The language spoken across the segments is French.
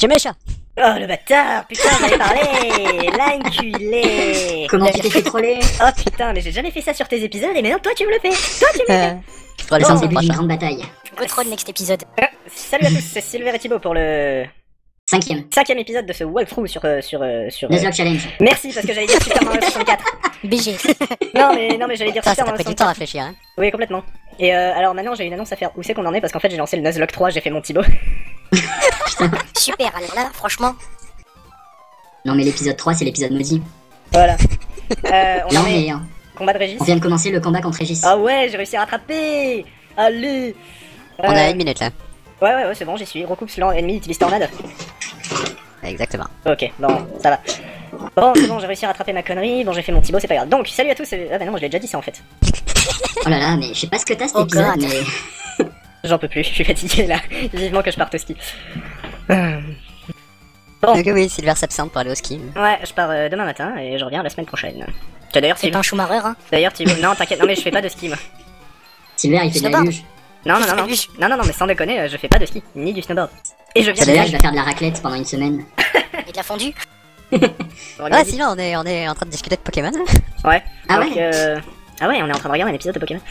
J'ai mes chats. Oh le bâtard, putain, j'avais parlé. L'enculé. Comment tu t'es fait troller? Oh putain, mais j'ai jamais fait ça sur tes épisodes et maintenant toi tu me le fais. Toi tu me le fais. Tu feras les C'est sens le du début d'une prochain. grande bataille. Go troll next épisode. Salut à tous, c'est Silver et Thibaut pour le 5ème. 5ème épisode de ce walkthrough sur Nuzlocke Challenge. Merci parce que j'allais dire Super Mario 64. BG. Non mais j'allais dire Ça Super t'a Mario pris du temps à 64. réfléchir, hein. Oui complètement. Et alors maintenant j'ai une annonce à faire. Où c'est qu'on en est parce qu'en fait j'ai lancé le Nuzlocke 3, j'ai fait mon Thibaut. Super, alors là, franchement, Non mais l'épisode 3 c'est l'épisode maudit. Voilà. On Là en on est est... combat de Régis. On vient de commencer le combat contre Régis. Ah ouais, j'ai réussi à rattraper. Allez. On a une minute là. Ouais, c'est bon, j'y suis. Recoupe sur l'ennemi, utilise tornade. Exactement. Ok, bon, ça va. Bon, c'est bon, j'ai réussi à rattraper ma connerie. Bon, j'ai fait mon Thibaut, c'est pas grave. Donc, salut à tous. Ah bah non, je l'ai déjà dit ça en fait. Oh là là, mais je sais pas ce que t'as cet Oh épisode, God. mais... J'en peux plus, je suis fatigué là. Vivement que je parte au ski. Bon. Donc oui, Silver s'absente pour aller au ski. Ouais, je pars demain matin et je reviens la semaine prochaine. D'ailleurs, c'est pas un Schumacher, hein. D'ailleurs, Thibaut. Non, t'inquiète, non mais je fais pas de ski moi. Silver il fait de la Snowboard. luge. Non, Luge. non, mais sans déconner, je fais pas de ski, ni du snowboard. Et je viens Silver de il va faire de la raclette pendant une semaine. Et de la fondue. Ah, sinon, on est en train de discuter de Pokémon. Ouais. Ah donc, ouais. Ah ouais, on est en train de regarder un épisode de Pokémon.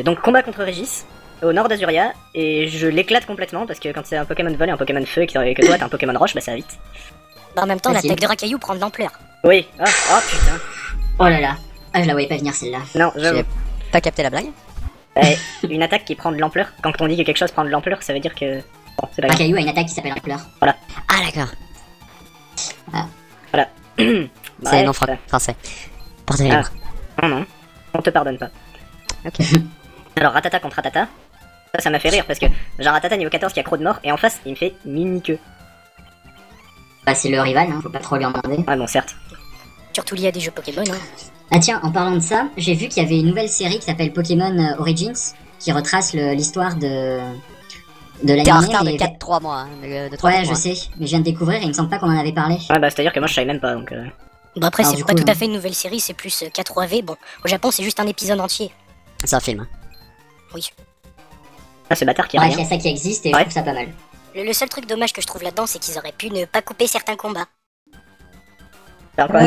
Donc combat contre Régis au nord d'Azuria et je l'éclate complètement parce que quand c'est un Pokémon vol et un Pokémon feu et que toi t'es un Pokémon roche, bah ça va vite. Bah, en même temps, Facile. l'attaque de Rakaillou prend de l'ampleur. Oui. Oh putain. Oh là là. Ah je la voyais pas venir celle-là. Non, j'avoue. J'ai pas capté la blague. Une attaque qui prend de l'ampleur. Quand on dit que quelque chose prend de l'ampleur, ça veut dire que bon, c'est pas grave. Rakaillou a une attaque qui s'appelle Ampleur. Ah, d'accord. C'est Bref, non français. Portez libre. non, on te pardonne pas. Ok. Alors Ratata contre Ratata. Ça m'a fait rire parce que j'ai un Ratata niveau 14 qui a croc de mort et en face il me fait mini queue. Bah c'est le rival, hein, faut pas trop lui en demander. Ouais bon certes. Surtout lié à des jeux Pokémon, hein. Ah tiens, en parlant de ça, j'ai vu qu'il y avait une nouvelle série qui s'appelle Pokémon Origins, qui retrace l'histoire de l'anime. T'es en retard de et- 4-3 mois. Hein, de 3 Ouais, mois. je sais, mais je viens de découvrir et il me semble pas qu'on en avait parlé. Ouais bah c'est à dire que moi je savais même pas donc. Bon, après, Alors, c'est du pas coup, tout à fait une nouvelle série, c'est plus K3V. Bon, au Japon, c'est juste un épisode entier. C'est un film. Hein. Ah ce bâtard qui a Bref, il y rien. a ça qui existe et Ouais. je trouve ça pas mal. Le seul truc dommage que je trouve là-dedans, c'est qu'ils auraient pu ne pas couper certains combats. Alors quoi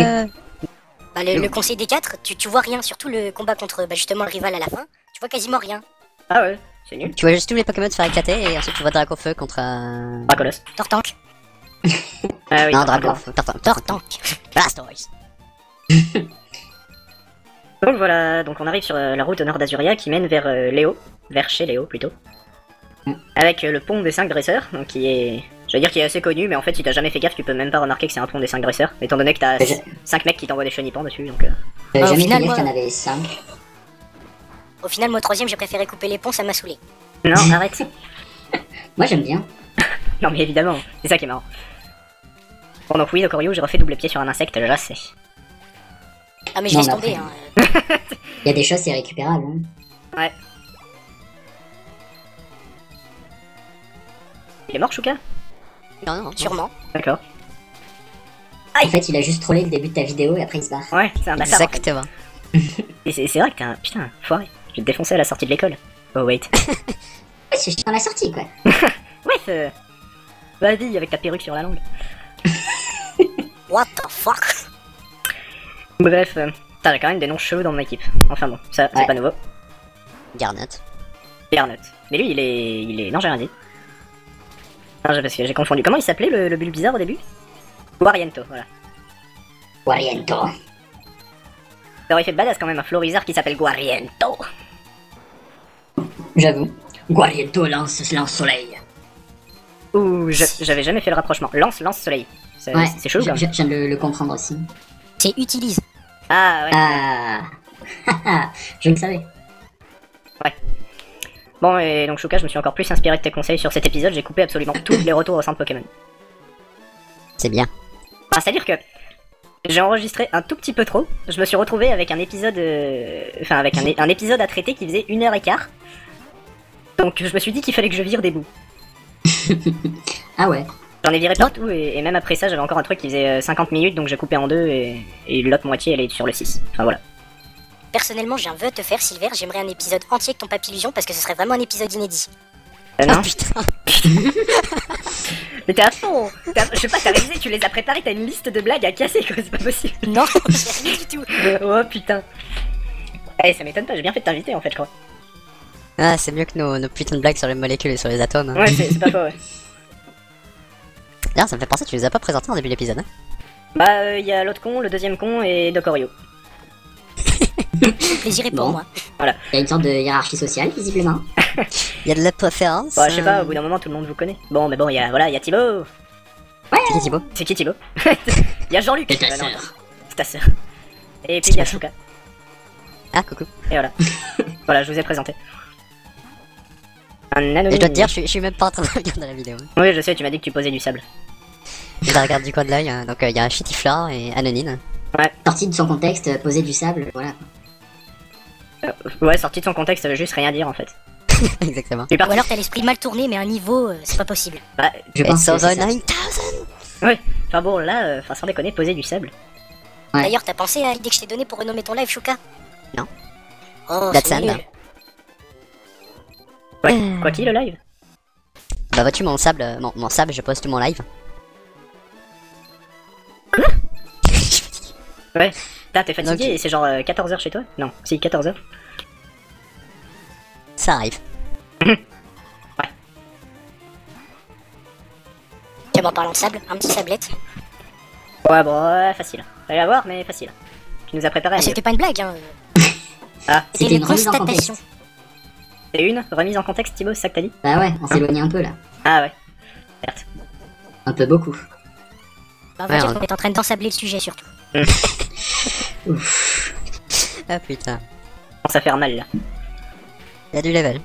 Bah, le conseil des 4, tu vois rien, surtout le combat contre justement le rival à la fin, tu vois quasiment rien. Ah ouais, c'est nul. Tu vois juste tous les Pokémon se faire éclater et ensuite tu vois Dracofeu contre un. Dracolos. Tortank, Ah oui. Non, d'accord. Dracofeu. Tortank. Blastoise. Donc voilà, donc on arrive sur la route au nord d'Azuria qui mène vers Léo, vers chez Léo plutôt. Avec le pont des 5 dresseurs, donc qui est... Je veux dire qu'il est assez connu, mais en fait si t'as jamais fait gaffe, tu peux même pas remarquer que c'est un pont des 5 dresseurs, étant donné que t'as Mais je- 5 mecs qui t'envoient des chenipans dessus, donc... J'avais Au jamais final, fait gaffe moi- qu'il y en avait 5. Au final, moi, au troisième, j'ai préféré couper les ponts, ça m'a saoulé. Non, arrête. Moi j'aime bien. Non mais évidemment, c'est ça qui est marrant. Bon donc oui, donc Oreo, j'ai refait double pied sur un insecte, je sais. Ah, mais je Non, laisse mais tomber, après- hein. Il y a des choses, c'est récupérable. Hein. Ouais. Il est mort Chouka? Non. Sûrement. D'accord. En fait, il a juste trollé le début de ta vidéo et après il se barre. Ouais, c'est un bâtard. en fait. Exactement. Et c'est vrai que t'es un... Putain, foiré. Je vais te défoncer à la sortie de l'école. Oh wait. Ouais, c'est dans la sortie quoi. Ouais, c'est... Vas-y, avec ta perruque sur la langue. What the fuck? Bref, t'as quand même des noms chelous dans mon équipe. Enfin bon, ça, c'est Ouais. pas nouveau. Garnet. Bernut. Mais lui, il est... Non, j'ai rien dit. Non, parce que j'ai confondu. Comment il s'appelait le bulle bizarre au début? Guariento, voilà. Guariento. Ça aurait fait badass quand même un Florizard qui s'appelle Guariento. J'avoue. Guariento lance soleil. Ouh, j'avais jamais fait le rapprochement. Lance soleil. C'est Ouais, c'est chelou quand je même. viens de le comprendre aussi. C'est utilise. Ah ouais. Ah, je le savais. Bon, et donc Chouka, je me suis encore plus inspiré de tes conseils sur cet épisode. J'ai coupé absolument tous les retours au centre Pokémon. C'est bien. Enfin, c'est-à-dire que j'ai enregistré un tout petit peu trop. Je me suis retrouvé avec un épisode, enfin avec un épisode à traiter qui faisait 1h15. Donc je me suis dit qu'il fallait que je vire des bouts. Ah ouais. J'en ai viré partout et même après ça j'avais encore un truc qui faisait 50 minutes donc j'ai coupé en deux et l'autre moitié elle est sur le 6. Enfin voilà. Personnellement, j'ai un vœu à te faire, Silver. J'aimerais un épisode entier avec ton papillusion parce que ce serait vraiment un épisode inédit. Non. Oh putain. Mais t'es à fond. Je sais pas, t'as révisé, tu les as préparés, t'as une liste de blagues à casser quoi, c'est pas possible. Non, j'ai rien du tout. Oh putain. Eh, ça m'étonne pas, j'ai bien fait de t'inviter en fait, je crois. Ah, c'est mieux que nos putains de blagues sur les molécules et sur les atomes. Hein. Ouais, c'est pas faux, ouais. D'ailleurs, ça me fait penser, tu les as pas présentés en début d'épisode. Hein. Bah, y a l'autre con, le deuxième con et Doc Oreo. Le plaisir est pour Bon. moi. Il y a une sorte de hiérarchie sociale, visiblement. Il y a de la préférence. Bah, je sais pas, au bout d'un moment, tout le monde vous connaît. Bon, mais bon, y a Thibaut. C'est qui Thibaut? C'est qui Thibaut? Y a Jean-Luc. Et ta non, sœur. c'est ta sœur. Et puis y a Chouka. Ah, coucou. Et voilà. Voilà, je vous ai présenté. Un Et anonyme. je dois te dire, je suis même pas en train de regarder la vidéo. Hein. Oui, je sais, tu m'as dit que tu posais du sable. Je la regarde du coin de l'œil. Hein. Donc, il y a Chitiflore et Anonyne. Sorti de son contexte, poser du sable, voilà. Ouais, sorti de son contexte, ça veut juste rien dire en fait. Exactement. C'est Ou alors t'as l'esprit mal tourné, mais à un niveau, c'est pas possible. Bah, Je pense It's que c'est over ça. 9000. ouais. Enfin bon, là, enfin sans déconner, poser du sable. Ouais. D'ailleurs, t'as pensé à l'idée que je t'ai donnée pour renommer ton live, Chouka? Non. Oh, That's c'est sad. nul. Ouais, quoi qu'il le live. Bah, vois-tu mon sable, mon sable, je poste mon live. Ouais. T'es fatigué Donc- et c'est genre 14h chez toi? Non, si, 14h. Ça arrive. Tiens, bon, en parlant de sable, un petit sablette. Ouais, bon, facile. Fallait la voir, mais facile. Tu nous as préparé Ah, à mieux. c'était pas une blague, hein. Ah, C'était une remise en contexte. constatation. c'est une remise en contexte, Thibaut, c'est ça que t'as dit? Bah ouais, on s'éloigne un peu là. Ah ouais. Certes. Un peu beaucoup. Bah, on va Ouais, dire on- qu'on est en train d'ensabler le sujet, surtout. Ah putain. Commence à faire mal là. Il y a du level.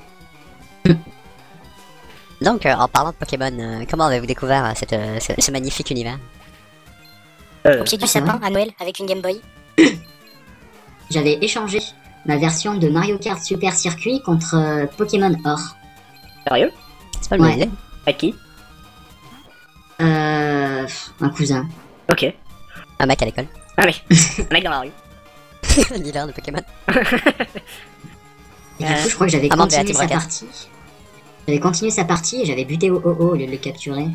Donc, en parlant de Pokémon, comment avez-vous découvert ce magnifique univers? Au pied du c'est sapin, à Noël, avec une Game Boy. J'avais échangé ma version de Mario Kart Super Circuit contre Pokémon Or. Sérieux? C'est pas le bon Ouais. idée. Avec qui? Un cousin. Ok. Un mec à l'école. Ah mais, un mec dans la rue. Un dealer de Pokémon. Et du coup, je crois que j'avais Amande de la continué Team sa Rocket. partie. J'avais continué sa partie et j'avais buté au au lieu de le capturer.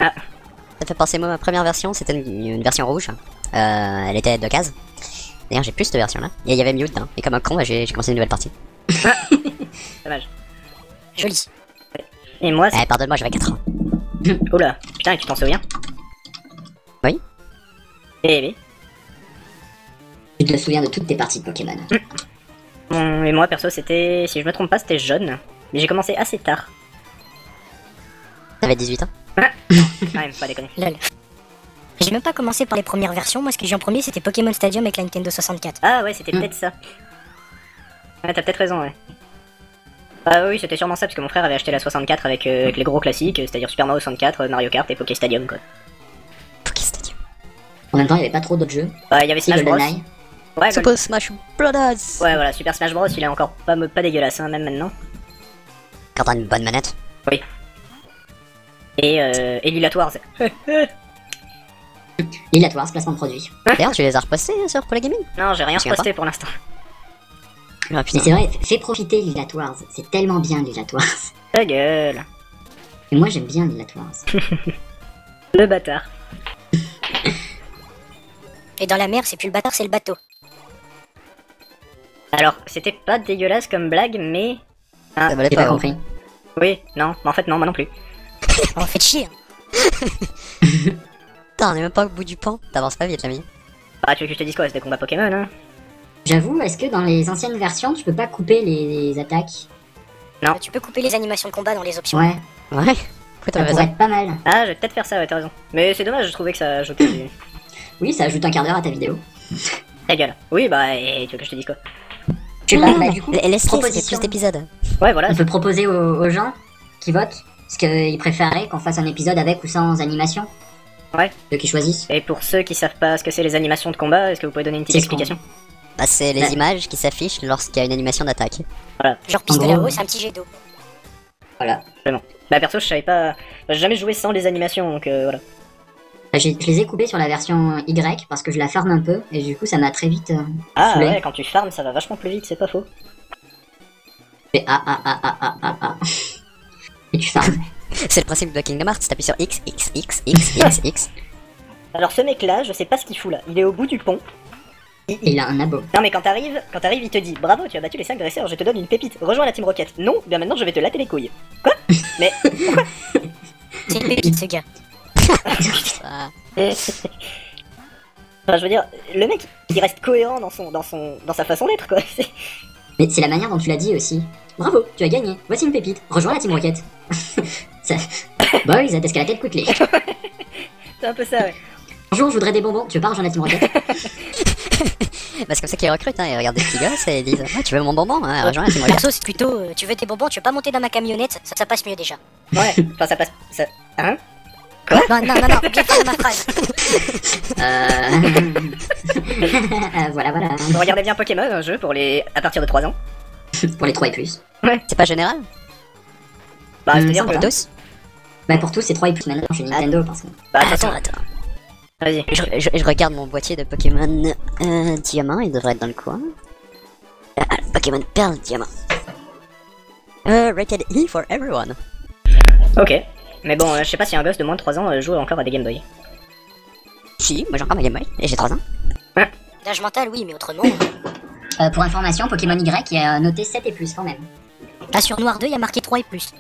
Ça fait penser, moi, ma première version, c'était une version rouge. Elle était de case. D'ailleurs, j'ai plus cette version-là. Et il y avait Mew dedans. Et comme un con, bah, j'ai commencé une nouvelle partie. Dommage. Joli. Et moi, c'est... Eh, pardonne-moi, j'avais 4 ans. Oula, putain, et tu t'en souviens? Oui. Eh oui. Tu te souviens de toutes tes parties de Pokémon. Bon, et moi, perso, c'était... Si je me trompe pas, c'était jeune. Mais j'ai commencé assez tard. T'avais 18 ans. Quand même, pas déconner. Lol. J'ai même pas commencé par les premières versions, moi ce que j'ai en premier c'était Pokémon Stadium avec la Nintendo 64. Ah ouais, c'était peut-être ça. Ouais, t'as peut-être raison, ouais. Ah oui, c'était sûrement ça, parce que mon frère avait acheté la 64 avec les gros classiques, c'est-à-dire Super Mario 64, Mario Kart et Poké Stadium, quoi. Poké Stadium. En même temps, il n'y avait pas trop d'autres jeux. Ouais, il y avait Si, Smash Bros. GoldenEye. Ouais, Super Smash Brothers. ouais, voilà, Super Smash Bros, il est encore pas dégueulasse, hein, même maintenant. Quand t'as une bonne manette. Et Lila Wars. Lilatoire, placement de produit. D'ailleurs, tu les as repostés sur Poly Gaming? Non, j'ai rien Je me souviens posté pour l'instant. Ah Mais putain. c'est vrai, fais profiter Lilatoire. C'est tellement bien Lilatoire. Ta gueule. Et moi, j'aime bien Lilatoire. Le bâtard. Et dans la mer, c'est plus le bâtard, c'est le bateau. Alors, c'était pas dégueulasse comme blague, mais... Ça valait J'ai pas pas. compris. Oui, non, mais en fait non, moi non plus. On fait chier. Hein. Putain, on est même pas au bout du pont. T'avances pas vite, l'ami. Bah, tu veux que je te dise quoi, c'est des combats Pokémon, hein? J'avoue, est-ce que dans les anciennes versions, tu peux pas couper les attaques? Non. Tu peux couper les animations de combat dans les options. Ouais, Ouais. Pourquoi ça t'avais pourrait raison? être pas mal. Ah, je vais peut-être faire ça, ouais, t'as raison. Mais c'est dommage, je trouvais que ça ajoutait du... Oui, ça ajoute un quart d'heure à ta vidéo. Ta gueule. Oui, bah, et tu veux que je te dise quoi? Je sais pas, bah du coup, Laisse-les, c'était proposition. plus d'épisodes. Ouais, voilà. On peut proposer aux gens qui votent ce qu'ils préféraient qu'on fasse un épisode avec ou sans animation. Ouais. Ceux qui choisissent. Et pour ceux qui savent pas ce que c'est les animations de combat, est-ce que vous pouvez donner une petite C'est ce qu'on- explication? Bah, c'est les Ouais. images qui s'affichent lorsqu'il y a une animation d'attaque. Genre pistolet à gros. eau, c'est un petit jet d'eau. Voilà. Bah, perso, je savais pas... J'ai jamais joué sans les animations, donc voilà. Je les ai coupés sur la version Y parce que je la farme un peu et du coup ça m'a très vite Ah saoulé. ouais, quand tu farmes, ça va vachement plus vite, c'est pas faux. fait ah. Et tu farmes. C'est le principe de Kingdom Hearts, t'appuies sur X, X, X, X, X, X. Alors ce mec-là, je sais pas ce qu'il fout là. Il est au bout du pont. Et il a un abo. Non mais quand t'arrives, il te dit bravo, tu as battu les 5 dresseurs, je te donne une pépite. Rejoins la Team Rocket. Non, bien maintenant je vais te latter les couilles. Quoi? Mais pourquoi? C'est une pépite, ce gars. Ah, Enfin, je veux dire, le mec, il reste cohérent dans sa façon d'être, quoi. Mais c'est la manière dont tu l'as dit aussi. Bravo, tu as gagné. Voici une pépite. Rejoins la Team Rocket. Ça... Boys, est-ce qu'à la tête coûte-les? C'est un peu ça, ouais. Bonjour, je voudrais des bonbons. Tu veux pas rejoindre la Team Rocket? bah c'est comme ça qu'ils recrutent, hein. Ils regardent des petits gosses et ils disent ah, tu veux mon bonbon, hein, rejoins la Team Rocket. Perso, c'est plutôt tu veux tes bonbons, tu veux pas monter dans ma camionnette, ça passe mieux déjà. Ouais, enfin ça passe... Ça... Hein? Non, oublie pas ma phrase. Voilà. Vous regardez bien Pokémon, un jeu pour les... à partir de 3 ans. Pour les 3 et plus. C'est pas général? Bah, c'est-à-dire Pour que... tous? Bah pour tous, c'est 3 et plus maintenant chez Nintendo parce que... Bah, de toute façon, Attends. vas-y. Je regarde mon boîtier de Pokémon Diamant, il devrait être dans le coin. Pokémon Perle Diamant. Rated E for everyone. Ok. Mais bon, je sais pas si un gosse de moins de 3 ans joue encore à des Game Boy. Si, moi j'ai encore ma Game Boy et j'ai 3 ans. L'âge mental, oui, mais autrement. Pour information, Pokémon Y est noté 7 et plus quand même. Là, sur Noir 2, il y a marqué 3 et plus.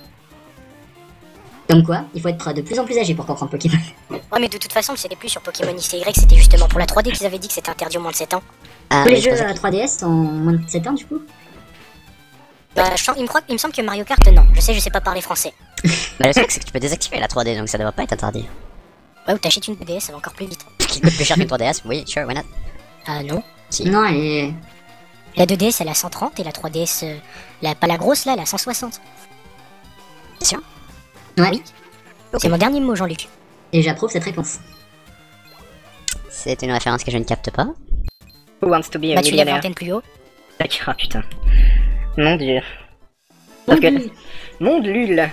Comme quoi, il faut être de plus en plus âgé pour comprendre Pokémon. Ouais, mais de toute façon, c'était plus sur Pokémon X et Y, c'était justement pour la 3D qu'ils avaient dit que c'était interdit au moins de 7 ans. Ah, Tous oui, les je jeux pensais que- 3DS sont moins de 7 ans du coup. Il me semble que Mario Kart, non. Je sais pas parler français. Bah le truc c'est que tu peux désactiver la 3D donc ça devrait pas être interdit. Ouais, ou t'achètes une 2DS, ça va encore plus vite. Qui coûte plus cher qu'une 3DS, oui, sure, why not? Ah non. Non, et... La 2DS, elle a 130 et la 3DS, pas la grosse là, elle a 160. C'est sûr? Ouais, Oui. C'est mon dernier mot, Jean-Luc. et j'approuve cette réponse. C'est une référence que je ne capte pas. Who wants to be a Bah, tu lèves millionaire? l'antenne plus haut. Ah putain. Mon dieu. Sauf que... Monde lul.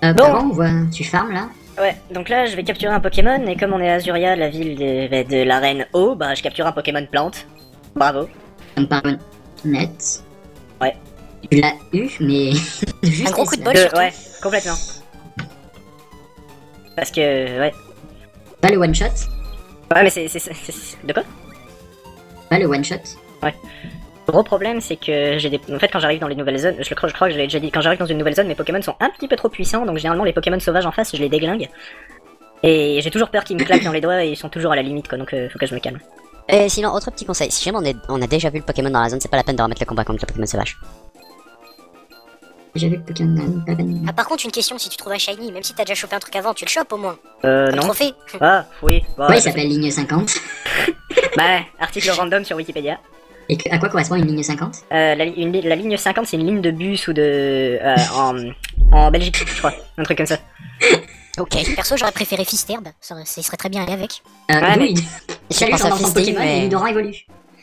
Bon. Avant, on voit... Tu farmes là. Ouais, donc là je vais capturer un Pokémon et comme on est à Azuria, la ville de la reine eau, bah je capture un Pokémon plante. Bravo. Comme par net. Ouais. Tu l'as eu, mais... Un gros coup de bol. Deux, surtout. ouais, complètement. Parce que, ouais. Pas le one shot. Ouais, mais c'est... De quoi? Pas le one shot. Le gros problème, c'est que j'ai des... En fait, quand j'arrive dans les nouvelles zones, je crois que je l'ai déjà dit, quand j'arrive dans une nouvelle zone, mes Pokémon sont un petit peu trop puissants, donc généralement les Pokémon sauvages en face, je les déglingue. Et j'ai toujours peur qu'ils me claquent dans les doigts et ils sont toujours à la limite, quoi, donc faut que je me calme. Et sinon, autre petit conseil, si jamais on a déjà vu le Pokémon dans la zone, c'est pas la peine de remettre le combat contre le Pokémon sauvage. J'ai vu le Pokémon... pas peine. Ah, par contre, une question, si tu trouves un shiny, même si t'as déjà chopé un truc avant, tu le chopes au moins. Un Non. trophée. Ah, oui. Bon, Ouais, il s'appelle ligne 50. Bah, article random sur Wikipédia. Et à quoi correspond une ligne 50? La ligne 50, c'est une ligne de bus ou de... en Belgique, je crois. Un truc comme ça. Ok. Perso, j'aurais préféré Fisterb, ça serait très bien allé avec. Ouais, mais- Oui. Salut, pensé à j'en entends Fisting, Pokémon mais- et Nidoran évolue.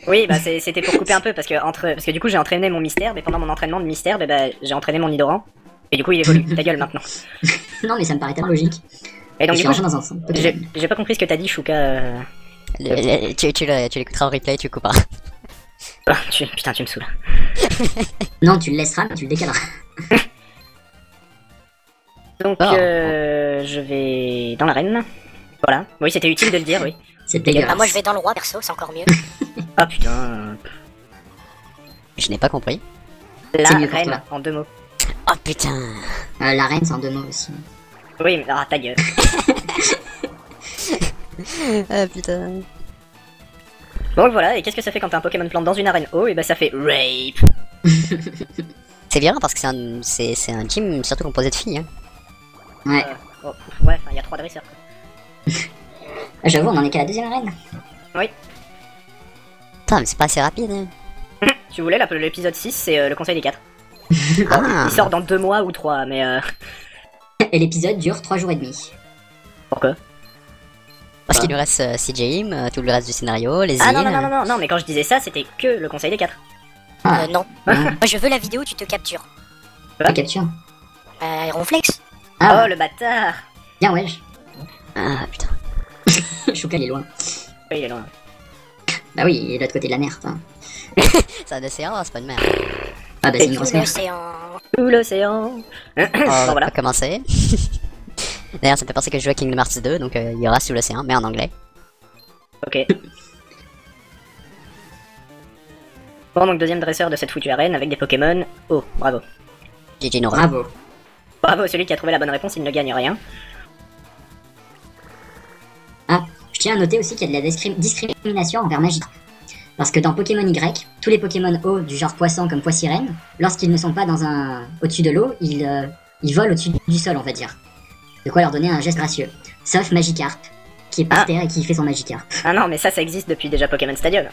Oui, bah c'était pour couper un peu, parce que du coup j'ai entraîné mon Mystère, et pendant mon entraînement de Mystère, bah, j'ai entraîné mon Nidoran. Et du coup il évolue, ta gueule maintenant. Non, mais ça me paraît tellement logique. Et donc Je du suis coup, rentré dans un Pokémon. j'ai pas compris ce que t'as dit, Shuka. Tu l'écouteras en replay, tu couperas. Ah, putain, tu me saoules. Non, tu le laisseras, mais tu le décaleras. Donc Ah. je vais dans l'arène. Voilà. Oui, c'était utile de le dire, oui. C'est dégueulasse. Ah, moi je vais dans le roi, perso, c'est encore mieux. Ah putain. Je n'ai pas compris. La C'est mieux pour reine, toi. en 2 mots. Oh putain. La reine, c'est en 2 mots aussi. Oui, mais ah, ta gueule. Ah putain. Donc voilà, et qu'est-ce que ça fait quand t'as un Pokémon plante dans une arène eau? Et bah ça fait rape. C'est bien parce que c'est un team surtout composé de filles. Hein. Ouais. Oh, ouais, enfin, il y a 3 dresseurs. Quoi. J'avoue, on en est qu'à la deuxième arène. Oui. Putain, mais c'est pas assez rapide. Hein. Si vous voulez, l'épisode 6, c'est le conseil des 4. Ah. Il sort dans 2 mois ou 3, mais Et l'épisode dure 3 jours et demi. pourquoi? Parce qu'il lui reste CJM, tout le reste du scénario, les Ah îles. non, mais quand je disais ça, c'était que le conseil des 4. Ah. Non. Ah. Moi je veux la vidéo où tu te captures. La capture. Ronflex. Ah, Oh le bâtard. bien, wesh. Ah putain. Chouka, il est loin. Oui, il est loin. Bah oui, il est de l'autre côté de la mer. Enfin. C'est un océan, c'est pas une mer. Ah bah c'est une grosse Sous mer. l'océan. Sous l'océan. On Bon, va voilà. pas commencer. D'ailleurs, ça me fait penser que je joue à Kingdom Hearts 2, donc il y aura Sous l'océan, mais en anglais. Ok. Bon, donc deuxième dresseur de cette foutue arène avec des Pokémon. Oh, bravo. GG Nora. Bravo. Bravo, celui qui a trouvé la bonne réponse, il ne gagne rien. Ah, je tiens à noter aussi qu'il y a de la discrimination envers Magikarp. Parce que dans Pokémon Y, tous les Pokémon eau du genre poisson comme poissirène, lorsqu'ils ne sont pas dans au-dessus de l'eau, ils volent au-dessus du sol, on va dire. De quoi leur donner un geste gracieux. Sauf Magikarp, qui est par terre et qui fait son Magikarp. Ah non, mais ça existe depuis déjà Pokémon Stadium.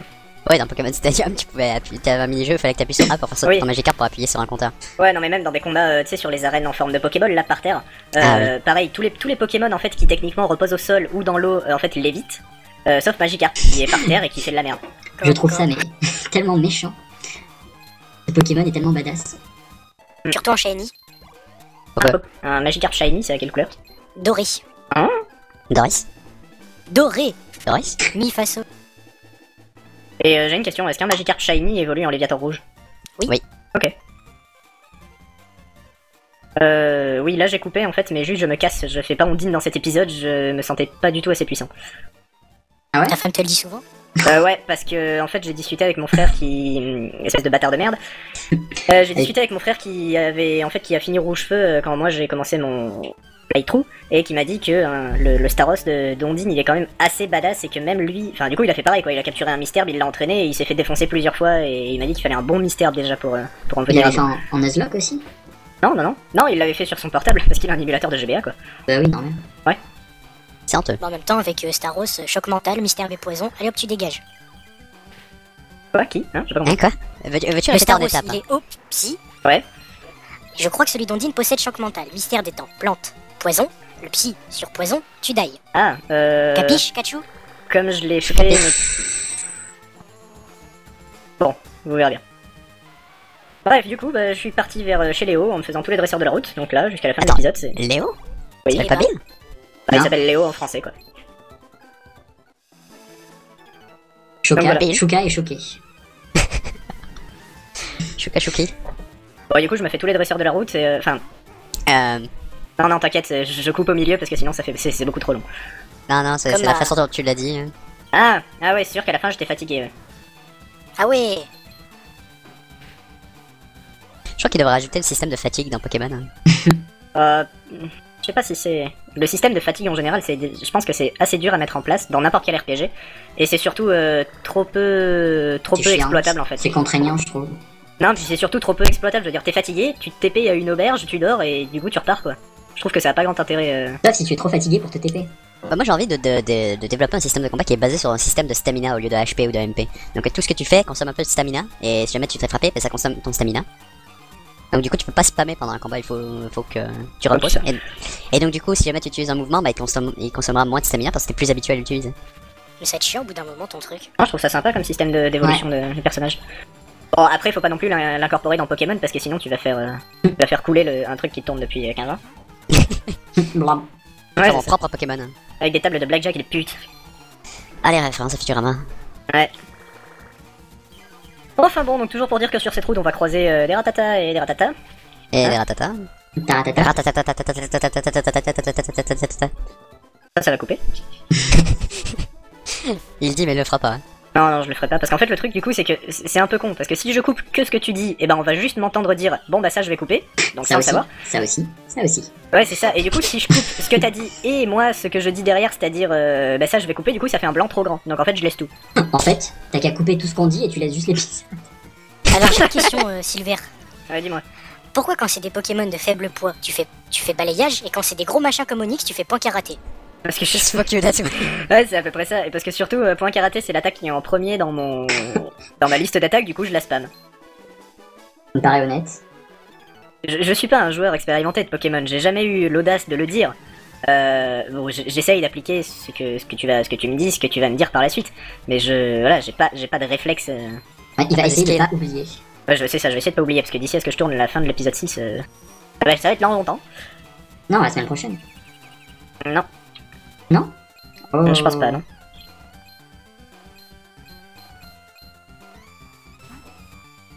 Ouais, dans Pokémon Stadium, tu pouvais appuyer, t'avais un mini-jeu, il fallait que t'appuies sur A pour faire sauter Oui. ton Magikarp pour appuyer sur un compteur. Ouais, non, mais même dans des combats, tu sais, sur les arènes en forme de Pokéball, là, par terre. Ah Pareil, tous les Pokémon, en fait, qui techniquement reposent au sol ou dans l'eau, en fait, lévitent. Sauf Magikarp, qui est par terre et qui fait de la merde. Je trouve ça mais tellement méchant. Ce Pokémon est tellement badass. Surtout en Shiny. Pourquoi Un Magikarp Shiny, c'est à quelle couleur? Doré. Doris Doré. Doris Mi faso. Et j'ai une question, est-ce qu'un Magikarp Shiny évolue en Léviator rouge? Oui. Oui. Ok. Oui, là j'ai coupé en fait, mais juste je me casse, je fais pas Ondine dans cet épisode, je me sentais pas du tout assez puissant. Ta femme te le dit souvent? Ouais, parce que en fait j'ai discuté avec mon frère qui... espèce de bâtard de merde. J'ai discuté avec mon frère qui avait... en fait qui a fini rouge-feu quand moi j'ai commencé mon playthrough, et qui m'a dit que le Staros d'Ondine il est quand même assez badass et que même lui... Enfin du coup il a fait pareil quoi, il a capturé un Mystère, il l'a entraîné et il s'est fait défoncer plusieurs fois et il m'a dit qu'il fallait un bon Mystère déjà pour en Il venir à l'avait fait bout. en Nuzlocke aussi. Non, il l'avait fait sur son portable parce qu'il a un émulateur de GBA quoi. Bah oui, normal. C'est honteux. En même temps, avec Staros, choc mental, mystère et poison, allez hop, tu dégages. Quoi, qui? Hein, j'ai pas compris. Hein, quoi Veux-tu Le rester en Staros, étape il est haut, psy. Ouais. Je crois que celui d'Ondine possède choc mental, mystère des temps, plante, poison. Le psy sur poison, tu die. Ah, Capiche, Kachu? comme je l'ai fait... capé. Bon, vous verrez bien. Bref, du coup, bah, je suis parti vers chez Léo en me faisant tous les dresseurs de la route. Donc là, jusqu'à la fin de Attends. l'épisode, c'est... Léo Oui. C'est pas Bill Il Non. s'appelle Léo en français, quoi. Choka, Donc voilà. Shuka est choqué. Shuka Shuki. Bon, du coup, je me fais tous les dresseurs de la route, et... Enfin... Non, t'inquiète, je coupe au milieu parce que sinon ça fait... c'est beaucoup trop long. Non, c'est Comme la à- façon dont tu l'as dit. Ah ouais, c'est sûr qu'à la fin, j'étais fatigué, ouais. Ah ouais. Je crois qu'il devrait rajouter le système de fatigue dans Pokémon. Je sais pas si c'est... Le système de fatigue en général, je pense que c'est assez dur à mettre en place dans n'importe quel RPG. Et c'est surtout trop peu C'est chiant. exploitable en fait. C'est contraignant, je trouve. Non, puis c'est surtout trop peu exploitable. Je veux dire, t'es fatigué, tu te TP à une auberge, tu dors et du coup tu repars quoi. Je trouve que ça a pas grand intérêt. Sauf si tu es trop fatigué pour te TP. Bah, moi j'ai envie de développer un système de combat qui est basé sur un système de stamina au lieu de HP ou de MP. Donc tout ce que tu fais consomme un peu de stamina, et si jamais tu te fais frapper, bah, ça consomme ton stamina. Donc du coup tu peux pas spammer pendant un combat, il faut que tu reposes. Et donc du coup si jamais tu utilises un mouvement, bah, il consommera moins de stamina parce que t'es plus habitué à l'utiliser. Mais ça te chiant au bout d'un moment ton truc. Moi je trouve ça sympa comme système d'évolution de personnage. Bon après faut pas non plus l'incorporer dans Pokémon parce que sinon tu vas faire couler un truc qui tourne depuis 15 ans. Blam. Ouais, Sur mon c'est ça. propre Pokémon. Avec des tables de blackjack et des putes. Allez, référence à Futurama. Ouais. Enfin bon, donc toujours pour dire que sur cette route on va croiser des ratatas et des ratatas. Et Hein les ratata. Taratata. Ça va couper. Il dit mais il le fera pas. Non, je le ferai pas parce qu'en fait le truc du coup c'est que c'est un peu con parce que si je coupe que ce que tu dis, et ben on va juste m'entendre dire bon bah ça je vais couper, donc Ça sans le aussi, savoir. ça aussi, ça aussi. Ouais c'est ça, et du coup si je coupe ce que t'as dit et moi ce que je dis derrière, c'est-à-dire bah ça je vais couper, du coup ça fait un blanc trop grand, donc en fait je laisse tout. En fait, t'as qu'à couper tout ce qu'on dit et tu laisses juste les pistes. Alors j'ai une question, Silver. Dis-moi. Pourquoi quand c'est des Pokémon de faible poids, tu fais balayage, et quand c'est des gros machins comme Onyx, tu fais point karaté? Parce que je suis... Fuck you, that's it. Ouais c'est à peu près ça, et parce que surtout point karaté c'est l'attaque qui est en premier dans ma liste d'attaques, du coup je la spam. Ça me paraît honnête. Je suis pas un joueur expérimenté de Pokémon, j'ai jamais eu l'audace de le dire. Bon, j'essaye d'appliquer ce que tu me dis, ce que tu vas me dire par la suite, mais voilà, j'ai pas de réflexe. Ouais, il va Pas essayer de risqué. pas oublier. Ouais, je sais ça, je vais essayer de pas oublier parce que d'ici à ce que je tourne la fin de l'épisode 6, ça va être longtemps. Non, la semaine prochaine. Non, Non Oh. je pense pas, non.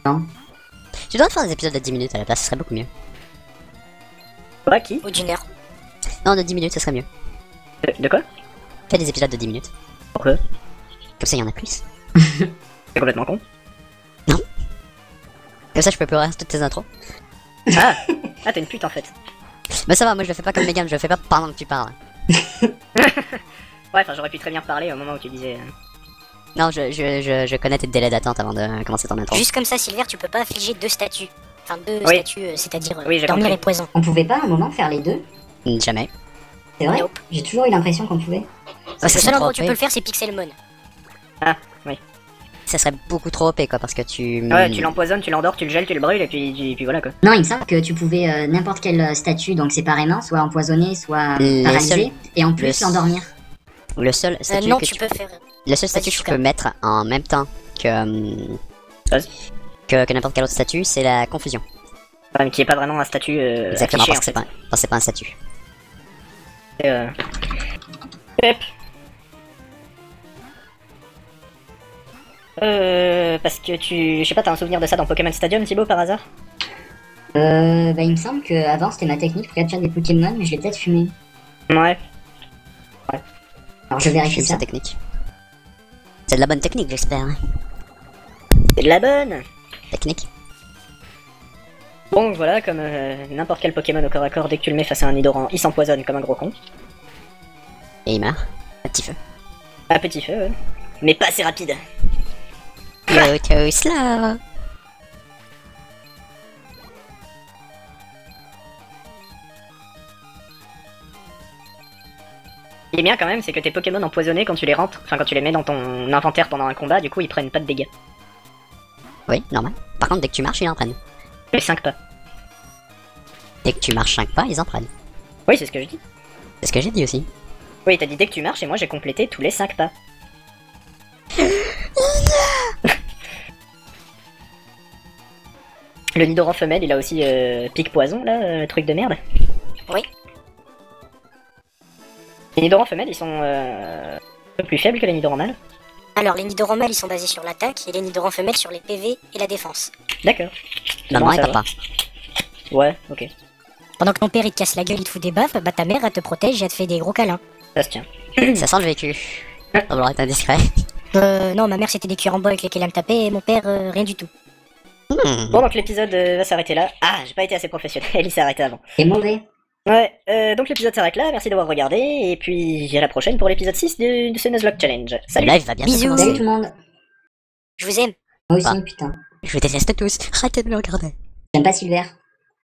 Non. Tu devrais faire des épisodes de 10 minutes à la place, ce serait beaucoup mieux. Quoi, qui? Ou d'une heure. Non, de 10 minutes, ce serait mieux. De quoi? Fais des épisodes de 10 minutes. Pourquoi? Comme ça, il y en a plus. C'est complètement con. Comme ça, je peux plus regarder toutes tes intros. Ah! Ah, t'es une pute en fait. Bah ça va, moi je le fais pas comme Megan, je le fais pas pendant que tu parles. Ouais, enfin, j'aurais pu très bien parler au moment où tu disais. Non, je connais tes délais d'attente avant de commencer ton intro. Juste comme ça, Silver, tu peux pas affliger deux statuts. Enfin, deux Oui. statuts, c'est-à-dire Oui, j'ai dormir compris. et poison. On pouvait pas à un moment faire les deux? Jamais. C'est vrai? Nope. J'ai toujours eu l'impression qu'on pouvait. Ça Le seul endroit où tu OP. peux le faire, c'est Pixelmon. Ah, oui. Ça serait beaucoup trop OP quoi, parce que tu... Ouais, tu l'empoisonnes, tu l'endors, tu le gèles, tu le brûles, et puis voilà quoi. Non, il me semble que tu pouvais n'importe quel statut, donc séparément, soit empoisonné, soit Les paralysé, seuls- et en plus le- l'endormir. Le seul statut Non, que tu peux faire. Le seul statut que tu Super. peux mettre en même temps que... Vas-y. que n'importe quel autre statut, c'est la confusion. Ouais, mais qui est pas vraiment un statut Exactement, affiché, parce que c'est pas, parce que c'est pas un statut. fait. Hop. Parce que tu... Je sais pas, t'as un souvenir de ça dans Pokémon Stadium, Thibaut, par hasard? Bah il me semble que avant c'était ma technique pour capturer des Pokémon, mais je l'ai peut-être fumé. Ouais. Alors je vérifie Fume ça. sa technique. C'est de la bonne technique, j'espère. Hein. C'est de la bonne! Technique. Bon, voilà, comme n'importe quel Pokémon au corps à corps, dès que tu le mets face à un Nidoran, il s'empoisonne comme un gros con. Et il meurt. Un petit feu. À petit feu, ouais. Mais pas assez rapide. Go too slow. Ce qui est bien quand même, c'est que tes Pokémon empoisonnés, quand tu les rentres, enfin quand tu les mets dans ton inventaire pendant un combat, du coup ils prennent pas de dégâts. Oui, normal. Par contre, dès que tu marches, ils en prennent. Les 5 pas. Dès que tu marches 5 pas, ils en prennent. Oui, c'est ce que je dis. C'est ce que j'ai dit aussi. Oui, t'as dit dès que tu marches, et moi j'ai complété tous les 5 pas. Le Nidoran femelle, il a aussi pique poison, là, truc de merde. Oui. Les Nidorans femelles, ils sont un peu plus faibles que les Nidorans mâles. Alors, les Nidorans mâles, ils sont basés sur l'attaque, et les Nidorans femelles sur les PV et la défense. D'accord. Maman Bon, et ça papa. va. Ouais, ok. Pendant que ton père, il te casse la gueule, il te fout des baffes, bah ta mère, elle te protège et elle te fait des gros câlins. Ça se tient. Ça sent le vécu. Ça va être indiscret. Non, ma mère, c'était des cuirs en bois avec lesquels elle me tapait, et mon père, rien du tout. Bon, donc l'épisode va s'arrêter là. Ah, j'ai pas été assez professionnel, il s'est arrêté avant. C'est mauvais. Ouais, donc l'épisode s'arrête là, merci d'avoir regardé, et puis à la prochaine pour l'épisode 6 de ce Nuzlocke Challenge. Le Salut! live va bien Bisous. commencer. Salut tout le monde. Je vous aime. Moi aussi, Ah. putain. Je vous déteste tous. Arrêtez de me regarder. J'aime pas Silver.